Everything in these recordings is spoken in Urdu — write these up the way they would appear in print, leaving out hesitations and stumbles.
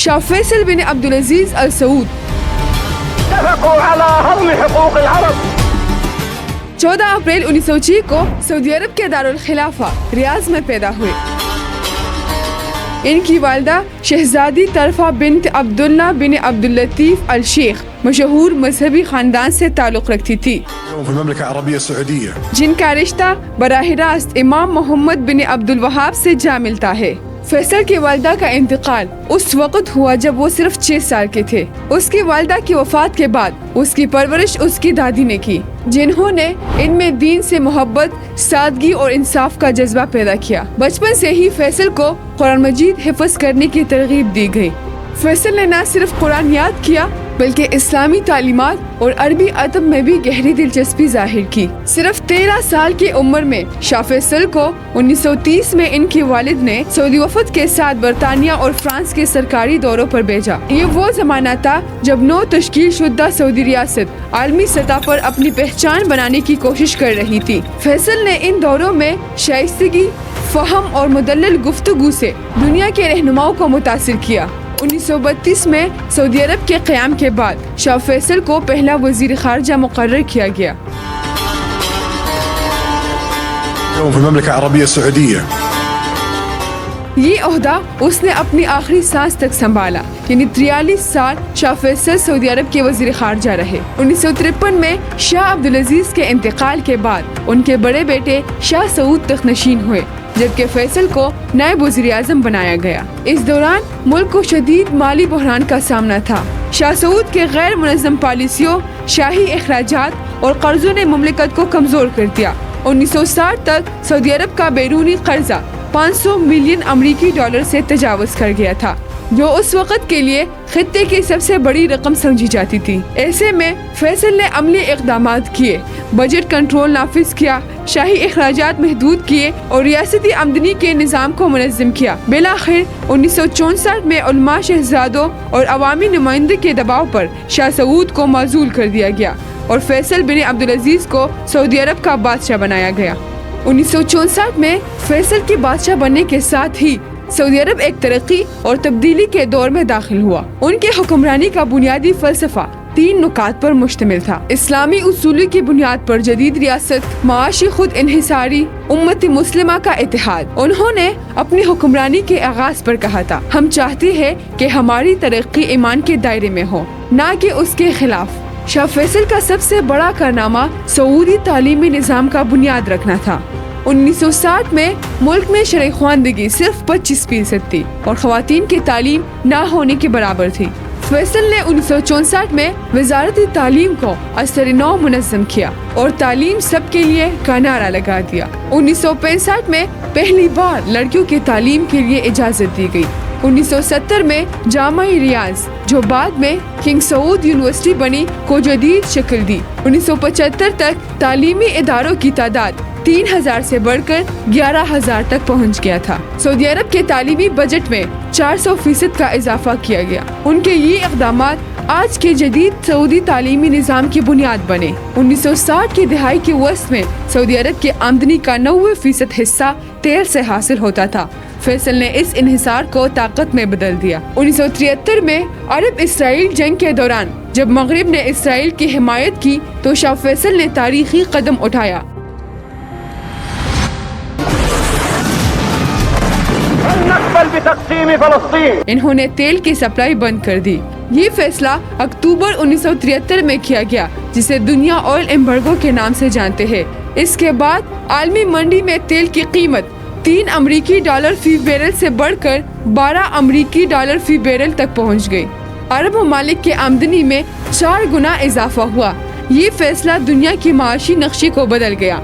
شاہ فیصل بن عبدالعزیز ال سعود 14 اپریل 1906 کو سعودی عرب کے دارالخلافہ ریاض میں پیدا ہوئے۔ ان کی والدہ شہزادی طرفہ بنت عبداللہ بن عبداللطیف الشیخ مشہور مذہبی خاندان سے تعلق رکھتی تھی، جن کا رشتہ براہ راست امام محمد بن عبدالوہاب سے جا ملتا ہے۔ فیصل کی والدہ کا انتقال اس وقت ہوا جب وہ صرف 6 سال کے تھے۔ اس کی والدہ کی وفات کے بعد اس کی پرورش اس کی دادی نے کی، جنہوں نے ان میں دین سے محبت، سادگی اور انصاف کا جذبہ پیدا کیا۔ بچپن سے ہی فیصل کو قرآن مجید حفظ کرنے کی ترغیب دی گئی۔ فیصل نے نہ صرف قرآن یاد کیا بلکہ اسلامی تعلیمات اور عربی ادب میں بھی گہری دلچسپی ظاہر کی۔ صرف 13 سال کی عمر میں شاہ فیصل کو 1930 میں ان کے والد نے سعودی وفد کے ساتھ برطانیہ اور فرانس کے سرکاری دوروں پر بھیجا۔ یہ وہ زمانہ تھا جب نو تشکیل شدہ سعودی ریاست عالمی سطح پر اپنی پہچان بنانے کی کوشش کر رہی تھی۔ فیصل نے ان دوروں میں شائستگی، فہم اور مدلل گفتگو سے دنیا کے رہنماؤں کو متاثر کیا۔ 1932 میں سعودی عرب کے قیام کے بعد شاہ فیصل کو پہلا وزیر خارجہ مقرر کیا گیا۔ یہ عہدہ اس نے اپنی آخری سانس تک سنبھالا، یعنی 43 سال شاہ فیصل سعودی عرب کے وزیر خارجہ رہے۔ 1953 میں شاہ عبدالعزیز کے انتقال کے بعد ان کے بڑے بیٹے شاہ سعود تخت نشین ہوئے، جبکہ فیصل کو نائب وزیر اعظم بنایا گیا۔ اس دوران ملک کو شدید مالی بحران کا سامنا تھا۔ شاہ سعود کے غیر منظم پالیسیوں، شاہی اخراجات اور قرضوں نے مملکت کو کمزور کر دیا۔ 1960 تک سعودی عرب کا بیرونی قرضہ 500 ملین امریکی ڈالر سے تجاوز کر گیا تھا، جو اس وقت کے لیے خطے کی سب سے بڑی رقم سمجھی جاتی تھی۔ ایسے میں فیصل نے عملی اقدامات کیے، بجٹ کنٹرول نافذ کیا، شاہی اخراجات محدود کیے اور ریاستی آمدنی کے نظام کو منظم کیا۔ بالآخر 1964 میں علماء، شہزادوں اور عوامی نمائندے کے دباؤ پر شاہ سعود کو معزول کر دیا گیا اور فیصل بن عبدالعزیز کو سعودی عرب کا بادشاہ بنایا گیا۔ 1964 میں فیصل کے بادشاہ بننے کے ساتھ ہی سعودی عرب ایک ترقی اور تبدیلی کے دور میں داخل ہوا۔ ان کے حکمرانی کا بنیادی فلسفہ 3 نکات پر مشتمل تھا: اسلامی اصولوں کی بنیاد پر جدید ریاست، معاشی خود انحصاری، امت مسلمہ کا اتحاد۔ انہوں نے اپنی حکمرانی کے آغاز پر کہا تھا، ہم چاہتے ہیں کہ ہماری ترقی ایمان کے دائرے میں ہو، نہ کہ اس کے خلاف۔ شاہ فیصل کا سب سے بڑا کارنامہ سعودی تعلیمی نظام کا بنیاد رکھنا تھا۔ 1960 میں ملک میں شرعی خواندگی صرف 25% تھی اور خواتین کی تعلیم نہ ہونے کے برابر تھی۔ فیصل نے 1964 میں وزارت تعلیم کو اثر نو منظم کیا اور تعلیم سب کے لیے کا نعرہ لگا دیا۔ 1965 میں پہلی بار لڑکیوں کی تعلیم کے لیے اجازت دی گئی۔ 1970 میں جامعہ ریاض، جو بعد میں کنگ سعود یونیورسٹی بنی، کو جدید شکل دی۔ 1975 تک تعلیمی اداروں کی تعداد 3000 سے بڑھ کر 11000 تک پہنچ گیا تھا۔ سعودی عرب کے تعلیمی بجٹ میں 400% کا اضافہ کیا گیا۔ ان کے یہ اقدامات آج کے جدید سعودی تعلیمی نظام کی بنیاد بنے۔ 1960 کی دہائی کے وسط میں سعودی عرب کی آمدنی کا 90% حصہ تیل سے حاصل ہوتا تھا۔ فیصل نے اس انحصار کو طاقت میں بدل دیا۔ 1973 میں عرب اسرائیل جنگ کے دوران جب مغرب نے اسرائیل کی حمایت کی تو شاہ فیصل نے تاریخی قدم اٹھایا۔ انہوں نے تیل کی سپلائی بند کر دی۔ یہ فیصلہ اکتوبر 1973 میں کیا گیا، جسے دنیا آئل ایمبارگو کے نام سے جانتے ہیں۔ اس کے بعد عالمی منڈی میں تیل کی قیمت 3 امریکی ڈالر فی بیرل سے بڑھ کر 12 امریکی ڈالر فی بیرل تک پہنچ گئی۔ عرب ممالک کی آمدنی میں 4 گنا اضافہ ہوا۔ یہ فیصلہ دنیا کی معاشی نقشے کو بدل گیا۔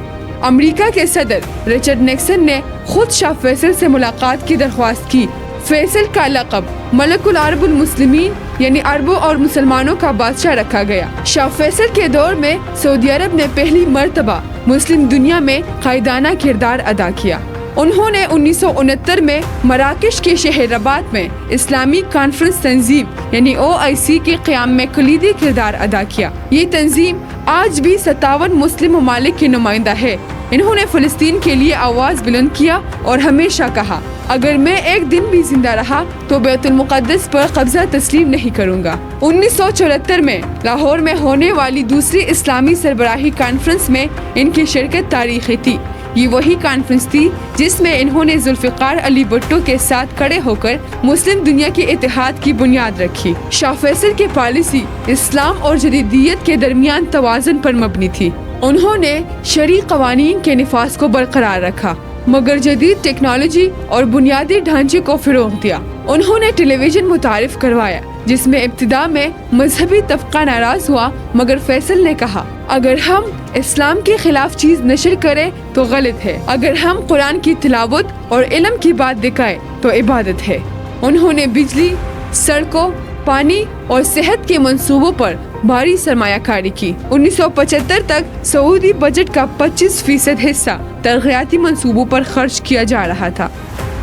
امریکہ کے صدر رچرڈ نیکسن نے خود شاہ فیصل سے ملاقات کی درخواست کی۔ فیصل کا لقب ملک العرب المسلمین، یعنی عربوں اور مسلمانوں کا بادشاہ رکھا گیا۔ شاہ فیصل کے دور میں سعودی عرب نے پہلی مرتبہ مسلم دنیا میں قائدانہ کردار ادا کیا۔ انہوں نے 1969 میں مراکش کے شہر رباط میں اسلامی کانفرنس تنظیم یعنی OIC کے قیام میں کلیدی کردار ادا کیا۔ یہ تنظیم آج بھی 57 مسلم ممالک کی نمائندہ ہے۔ انہوں نے فلسطین کے لیے آواز بلند کیا اور ہمیشہ کہا اگر میں ایک دن بھی زندہ رہا تو بیت المقدس پر قبضہ تسلیم نہیں کروں گا۔ 1974 میں لاہور میں ہونے والی دوسری اسلامی سربراہی کانفرنس میں ان کی شرکت تاریخی تھی۔ یہ وہی کانفرنس تھی جس میں انہوں نے ذوالفقار علی بھٹو کے ساتھ کھڑے ہو کر مسلم دنیا کے اتحاد کی بنیاد رکھی۔ شاہ فیصل کی پالیسی اسلام اور جدیدیت کے درمیان توازن پر مبنی تھی۔ انہوں نے شرعی قوانین کے نفاذ کو برقرار رکھا مگر جدید ٹیکنالوجی اور بنیادی ڈھانچے کو فروغ دیا۔ انہوں نے ٹیلی ویژن متعارف کروایا جس میں ابتدا میں مذہبی طبقہ ناراض ہوا مگر فیصل نے کہا اگر ہم اسلام کے خلاف چیز نشر کریں تو غلط ہے، اگر ہم قرآن کی تلاوت اور علم کی بات دکھائیں تو عبادت ہے۔ انہوں نے بجلی، سڑکوں، پانی اور صحت کے منصوبوں پر بھاری سرمایہ کاری کی۔ 1975 تک سعودی بجٹ کا 25% حصہ ترقیاتی منصوبوں پر خرچ کیا جا رہا تھا۔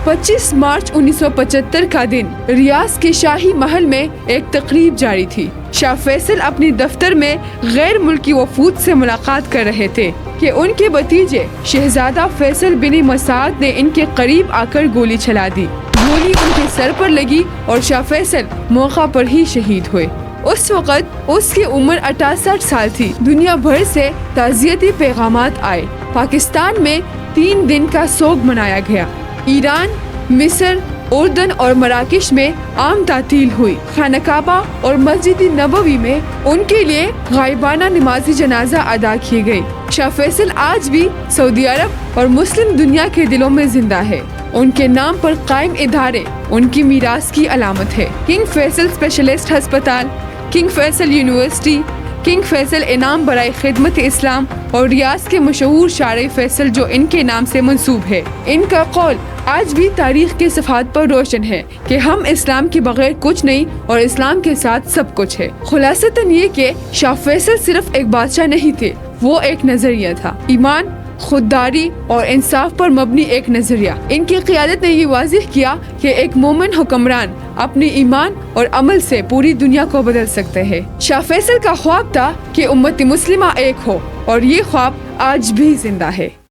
25 مارچ 1975 کا دن ریاض کے شاہی محل میں ایک تقریب جاری تھی۔ شاہ فیصل اپنی دفتر میں غیر ملکی وفود سے ملاقات کر رہے تھے کہ ان کے بھتیجے شہزادہ فیصل بن مسعود نے ان کے قریب آ کر گولی چلا دی۔ گولی ان کے سر پر لگی اور شاہ فیصل موقع پر ہی شہید ہوئے۔ اس وقت اس کی عمر 68 سال تھی۔ دنیا بھر سے تعزیتی پیغامات آئے۔ پاکستان میں 3 دن کا سوگ منایا گیا۔ ایران، مصر، اردن اور مراکش میں عام تعطیل ہوئی۔ خانہ کعبہ اور مسجد نبوی میں ان کے لیے غائبانہ نماز جنازہ ادا کی گئی۔ شاہ فیصل آج بھی سعودی عرب اور مسلم دنیا کے دلوں میں زندہ ہے۔ ان کے نام پر قائم ادارے ان کی میراث کی علامت ہے۔ کنگ فیصل اسپیشلسٹ ہسپتال، king Faisal university, king Faisal انعام برائے خدمت اسلام اور ریاض کے مشہور شارع فیصل جو ان کے نام سے منسوب ہے۔ ان کا قول آج بھی تاریخ کے صفحات پر روشن ہے کہ ہم اسلام کے بغیر کچھ نہیں اور اسلام کے ساتھ سب کچھ ہے۔ خلاصتاً یہ کہ شاہ فیصل صرف ایک بادشاہ نہیں تھے، وہ ایک نظریہ تھا، ایمان، خودداری اور انصاف پر مبنی ایک نظریہ۔ ان کی قیادت نے یہ واضح کیا کہ ایک مومن حکمران اپنی ایمان اور عمل سے پوری دنیا کو بدل سکتے ہیں۔ شاہ فیصل کا خواب تھا کہ امت مسلمہ ایک ہو اور یہ خواب آج بھی زندہ ہے۔